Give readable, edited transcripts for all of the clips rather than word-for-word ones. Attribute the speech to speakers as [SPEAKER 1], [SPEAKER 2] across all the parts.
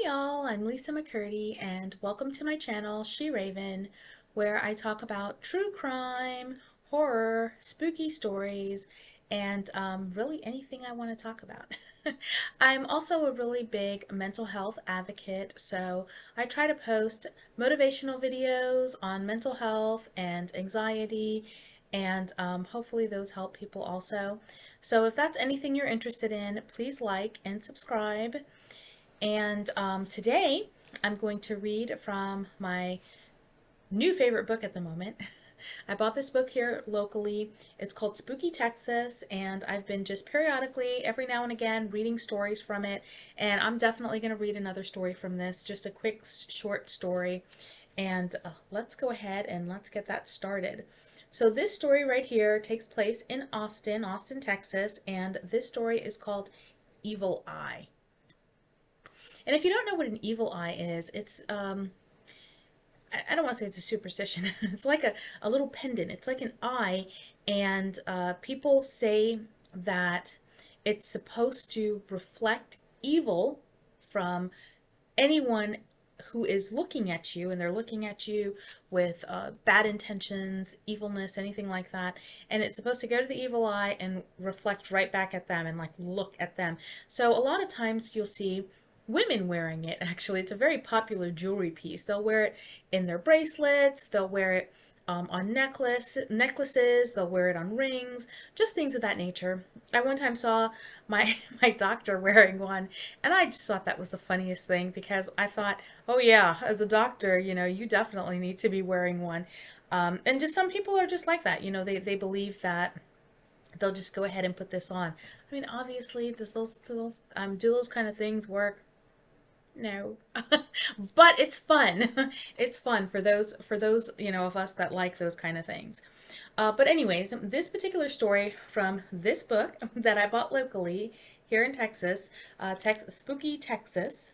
[SPEAKER 1] y'all, I'm Lisa McCurdy and welcome to my channel, She Raven, where I talk about true crime, horror, spooky stories, and really anything I want to talk about. I'm also a really big mental health advocate, so I try to post motivational videos on mental health and anxiety, and hopefully those help people also. So if that's anything you're interested in, please like and subscribe. And today I'm going to read from my new favorite book at the moment. I bought this book here locally. It's called Spooky Texas, and I've been just periodically, every now and again, reading stories from it. And I'm definitely going to read another story from this, just a quick, short story. And let's go ahead and let's get that started. So this story right here takes place in Austin, Texas, and this story is called Evil Eye. And if you don't know what an evil eye is, it's, I don't want to say it's a superstition. It's like a little pendant. It's like an eye, and people say that it's supposed to reflect evil from anyone who is looking at you, and they're looking at you with bad intentions, evilness, anything like that. And it's supposed to go to the evil eye and reflect right back at them and like look at them. So a lot of times you'll see women wearing it. Actually, it's a very popular jewelry piece. They'll wear it in their bracelets, they'll wear it on necklaces, they'll wear it on rings, just things of that nature. I one time saw my my doctor wearing one, and I just thought that was the funniest thing, because I thought, oh yeah, as a doctor, you definitely need to be wearing one. And just some people are just like that. They believe that they'll just go ahead and put this on. I mean, obviously, do those kind of things work? No. But it's fun. It's fun for those of us that like those kind of things. But anyways, this particular story from this book that I bought locally here in Texas, Spooky Texas,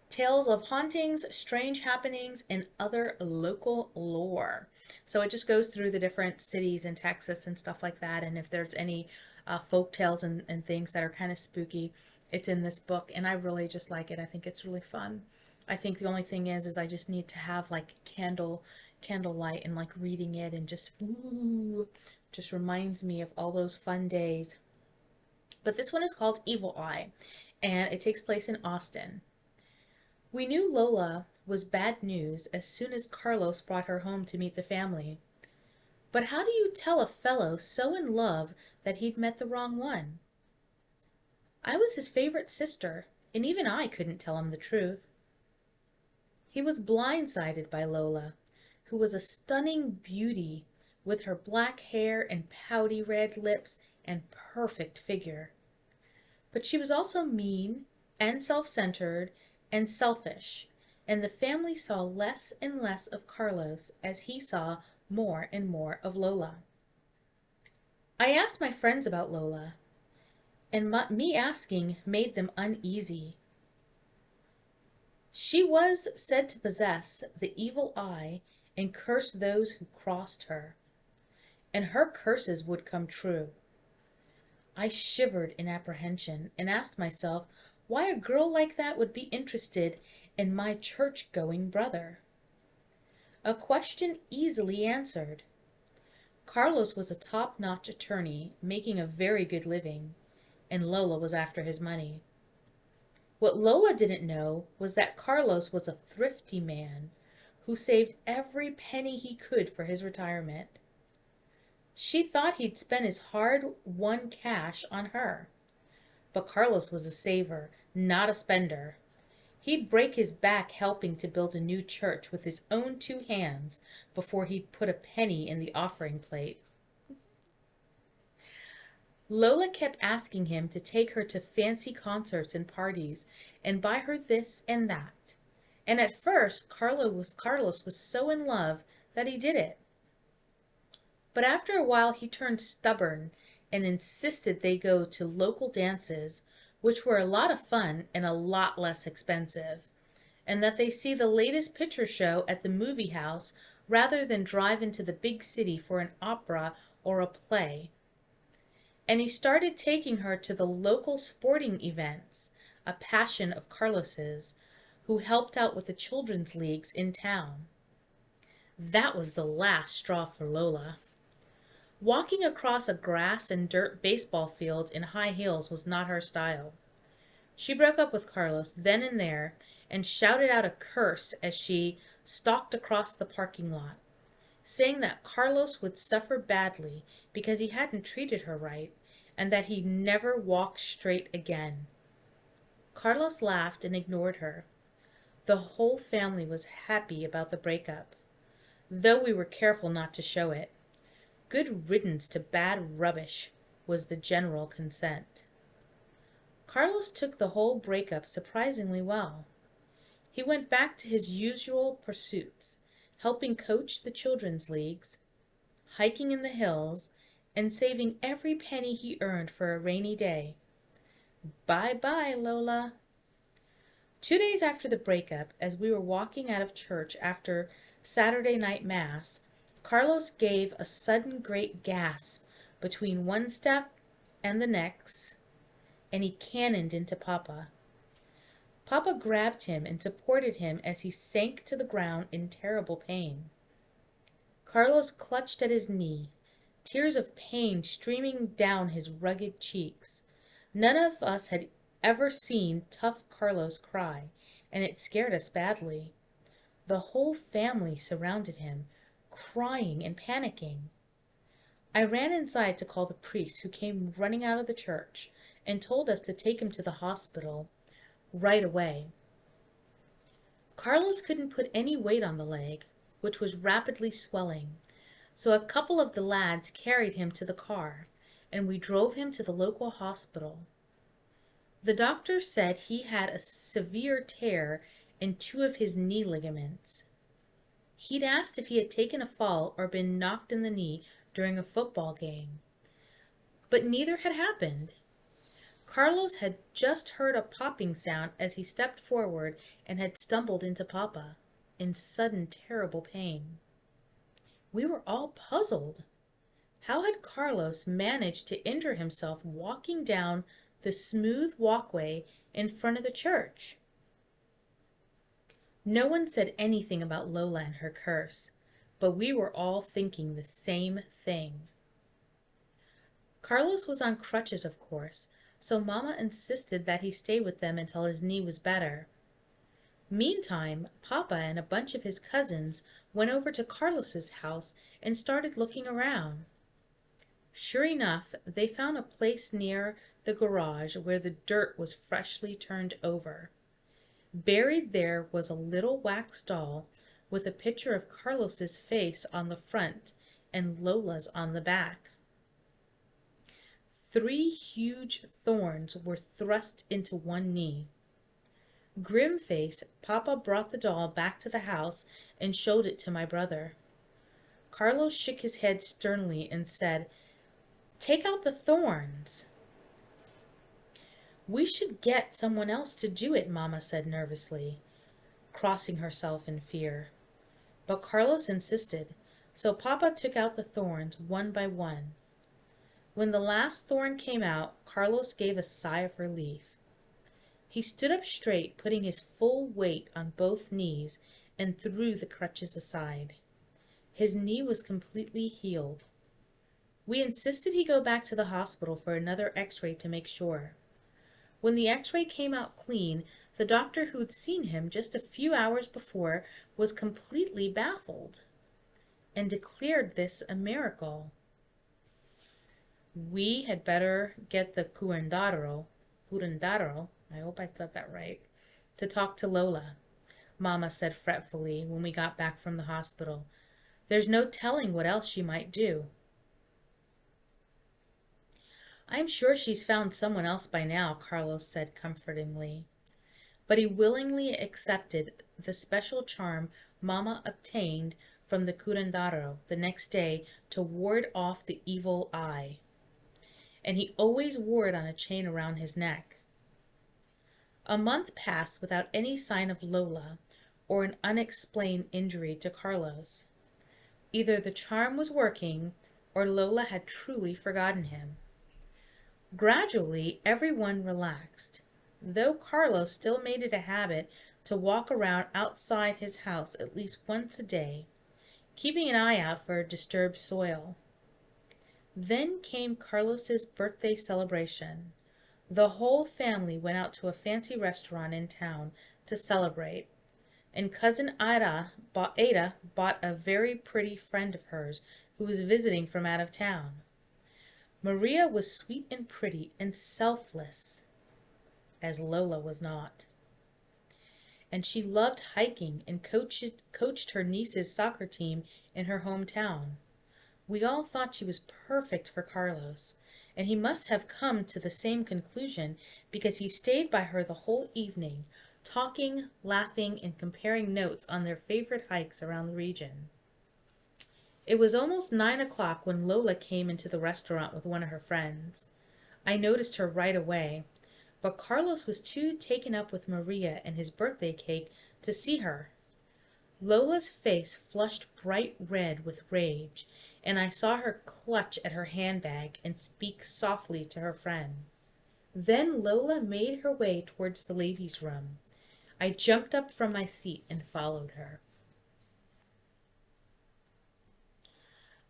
[SPEAKER 1] Tales of Hauntings, Strange Happenings, and Other Local Lore. So it just goes through the different cities in Texas and stuff like that, and if there's any folk tales and things that are kind of spooky, it's in this book, and I really just like it. I think it's really fun. I think the only thing is I just need to have like candlelight and like reading it, and just ooh, just reminds me of all those fun days. But this one is called Evil Eye, and it takes place in Austin. We knew Lola was bad news as soon as Carlos brought her home to meet the family. But how do you tell a fellow so in love that he'd met the wrong one? I was his favorite sister, and even I couldn't tell him the truth. He was blindsided by Lola, who was a stunning beauty with her black hair and pouty red lips and perfect figure. But she was also mean and self-centered and selfish, and the family saw less and less of Carlos as he saw more and more of Lola. I asked my friends about Lola, and me asking made them uneasy. She was said to possess the evil eye and curse those who crossed her, and her curses would come true. I shivered in apprehension and asked myself why a girl like that would be interested in my church-going brother. A question easily answered. Carlos was a top-notch attorney making a very good living, and Lola was after his money. What Lola didn't know was that Carlos was a thrifty man who saved every penny he could for his retirement. She thought he'd spent his hard-won cash on her, but Carlos was a saver, not a spender. He'd break his back helping to build a new church with his own two hands before he'd put a penny in the offering plate. Lola kept asking him to take her to fancy concerts and parties and buy her this and that. And at first, Carlos was so in love that he did it. But after a while, he turned stubborn and insisted they go to local dances, which were a lot of fun and a lot less expensive, and that they see the latest picture show at the movie house rather than drive into the big city for an opera or a play. And he started taking her to the local sporting events, a passion of Carlos's, who helped out with the children's leagues in town. That was the last straw for Lola. Walking across a grass and dirt baseball field in high heels was not her style. She broke up with Carlos then and there and shouted out a curse as she stalked across the parking lot, saying that Carlos would suffer badly because he hadn't treated her right and that he'd never walk straight again. Carlos laughed and ignored her. The whole family was happy about the breakup, though we were careful not to show it. Good riddance to bad rubbish was the general consent. Carlos took the whole breakup surprisingly well. He went back to his usual pursuits, helping coach the children's leagues, hiking in the hills, and saving every penny he earned for a rainy day. Bye-bye, Lola. 2 days after the breakup, as we were walking out of church after Saturday night mass, Carlos gave a sudden great gasp between one step and the next, and he cannoned into Papa. Papa grabbed him and supported him as he sank to the ground in terrible pain. Carlos clutched at his knee, tears of pain streaming down his rugged cheeks. None of us had ever seen tough Carlos cry, and it scared us badly. The whole family surrounded him, crying and panicking. I ran inside to call the priest, who came running out of the church and told us to take him to the hospital right away. Carlos couldn't put any weight on the leg, which was rapidly swelling, so a couple of the lads carried him to the car, and we drove him to the local hospital. The doctor said he had a severe tear in two of his knee ligaments. He'd asked if he had taken a fall or been knocked in the knee during a football game, but neither had happened. Carlos had just heard a popping sound as he stepped forward and had stumbled into Papa, in sudden terrible pain. We were all puzzled. How had Carlos managed to injure himself walking down the smooth walkway in front of the church? No one said anything about Lola and her curse, but we were all thinking the same thing. Carlos was on crutches, of course, so Mama insisted that he stay with them until his knee was better. Meantime, Papa and a bunch of his cousins went over to Carlos's house and started looking around. Sure enough, they found a place near the garage where the dirt was freshly turned over. Buried there was a little wax doll with a picture of Carlos's face on the front and Lola's on the back. 3 huge thorns were thrust into one knee. Grim-faced, Papa brought the doll back to the house and showed it to my brother. Carlos shook his head sternly and said, "Take out the thorns." "We should get someone else to do it," Mama said nervously, crossing herself in fear. But Carlos insisted, so Papa took out the thorns one by one. When the last thorn came out, Carlos gave a sigh of relief. He stood up straight, putting his full weight on both knees, and threw the crutches aside. His knee was completely healed. We insisted he go back to the hospital for another x-ray to make sure. When the x-ray came out clean, the doctor who'd seen him just a few hours before was completely baffled and declared this a miracle. We had better get the curandero, I hope I said that right, to talk to Lola, Mama said fretfully when we got back from the hospital. There's no telling what else she might do. I'm sure she's found someone else by now, Carlos said comfortingly. But he willingly accepted the special charm Mama obtained from the curandero the next day to ward off the evil eye. And he always wore it on a chain around his neck. A month passed without any sign of Lola or an unexplained injury to Carlos. Either the charm was working or Lola had truly forgotten him. Gradually, everyone relaxed. though Carlos still made it a habit to walk around outside his house at least once a day, keeping an eye out for disturbed soil. Then came Carlos's birthday celebration. The whole family went out to a fancy restaurant in town to celebrate, and cousin Ada bought a very pretty friend of hers who was visiting from out of town. Maria was sweet and pretty and selfless, as Lola was not, and she loved hiking and coached her niece's soccer team in her hometown. We all thought she was perfect for Carlos, and he must have come to the same conclusion because he stayed by her the whole evening, talking, laughing, and comparing notes on their favorite hikes around the region. It was almost 9 o'clock when Lola came into the restaurant with one of her friends. I noticed her right away, but Carlos was too taken up with Maria and his birthday cake to see her. Lola's face flushed bright red with rage, and I saw her clutch at her handbag and speak softly to her friend. Then Lola made her way towards the ladies' room. I jumped up from my seat and followed her.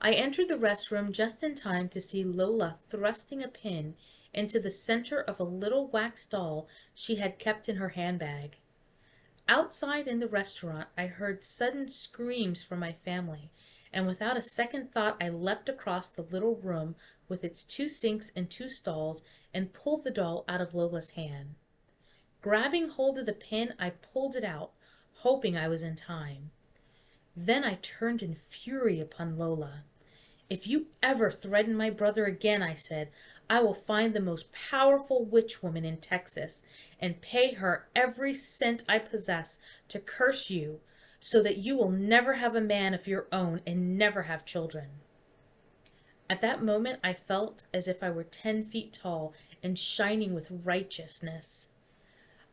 [SPEAKER 1] I entered the restroom just in time to see Lola thrusting a pin into the center of a little wax doll she had kept in her handbag. Outside in the restaurant, I heard sudden screams from my family, and without a second thought, I leapt across the little room with its 2 sinks and 2 stalls and pulled the doll out of Lola's hand. Grabbing hold of the pin, I pulled it out, hoping I was in time. Then I turned in fury upon Lola. "If you ever threaten my brother again," I said, "I will find the most powerful witch woman in Texas and pay her every cent I possess to curse you so that you will never have a man of your own and never have children." At that moment, I felt as if I were 10 feet tall and shining with righteousness.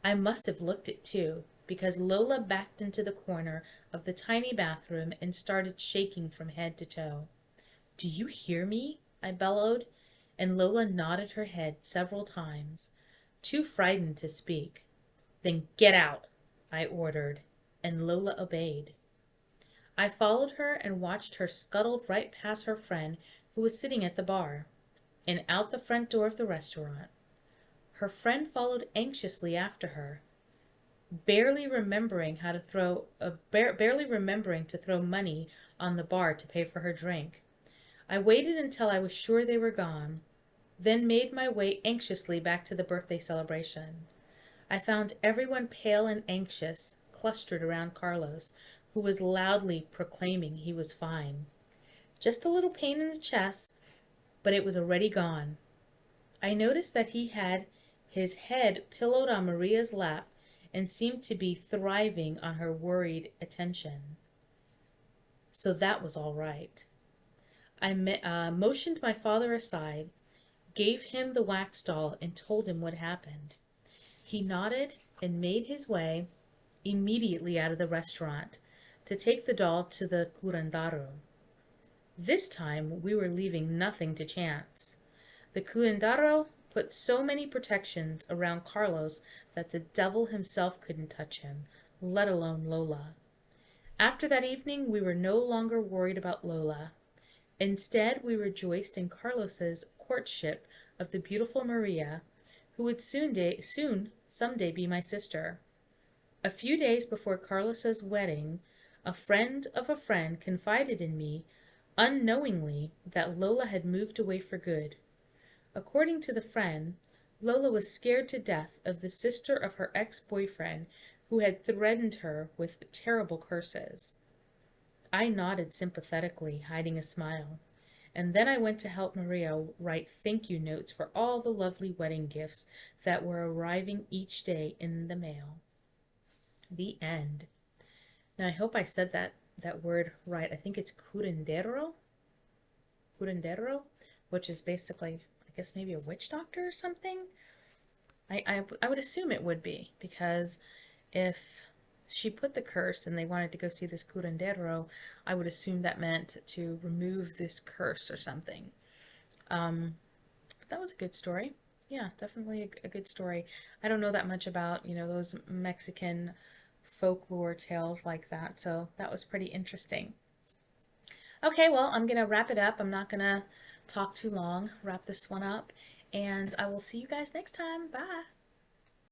[SPEAKER 1] I must have looked it too, because Lola backed into the corner of the tiny bathroom and started shaking from head to toe. "Do you hear me?" I bellowed, and Lola nodded her head several times, too frightened to speak. "Then get out," I ordered, and Lola obeyed. I followed her and watched her scuttle right past her friend who was sitting at the bar, and out the front door of the restaurant. Her friend followed anxiously after her, barely remembering to throw money on the bar to pay for her drink. I waited until I was sure they were gone, then made my way anxiously back to the birthday celebration. I found everyone pale and anxious, clustered around Carlos, who was loudly proclaiming he was fine. Just a little pain in the chest, but it was already gone. I noticed that he had his head pillowed on Maria's lap and seemed to be thriving on her worried attention. So that was all right. I motioned my father aside, gave him the wax doll, and told him what happened. He nodded and made his way immediately out of the restaurant to take the doll to the curandero. This time we were leaving nothing to chance. The curandero put so many protections around Carlos that the devil himself couldn't touch him, let alone Lola. After that evening, we were no longer worried about Lola. Instead, we rejoiced in Carlos's courtship of the beautiful Maria, who would someday be my sister. A few days before Carlos's wedding, a friend of a friend confided in me, unknowingly, that Lola had moved away for good. According to the friend, Lola was scared to death of the sister of her ex-boyfriend who had threatened her with terrible curses. I nodded sympathetically, hiding a smile, and then I went to help Maria write thank you notes for all the lovely wedding gifts that were arriving each day in the mail. The end. Now I hope I said that word right. I think it's curandero, which is basically, I guess, maybe a witch doctor or something. I would assume it would be, because if she put the curse and they wanted to go see this curandero, I would assume that meant to remove this curse or something. But that was a good story. Yeah, definitely a good story. I don't know that much about, those Mexican folklore tales like that, so that was pretty interesting. Okay, well, I'm gonna wrap it up. I'm not gonna talk too long. Wrap this one up, and I will see you guys next time. Bye.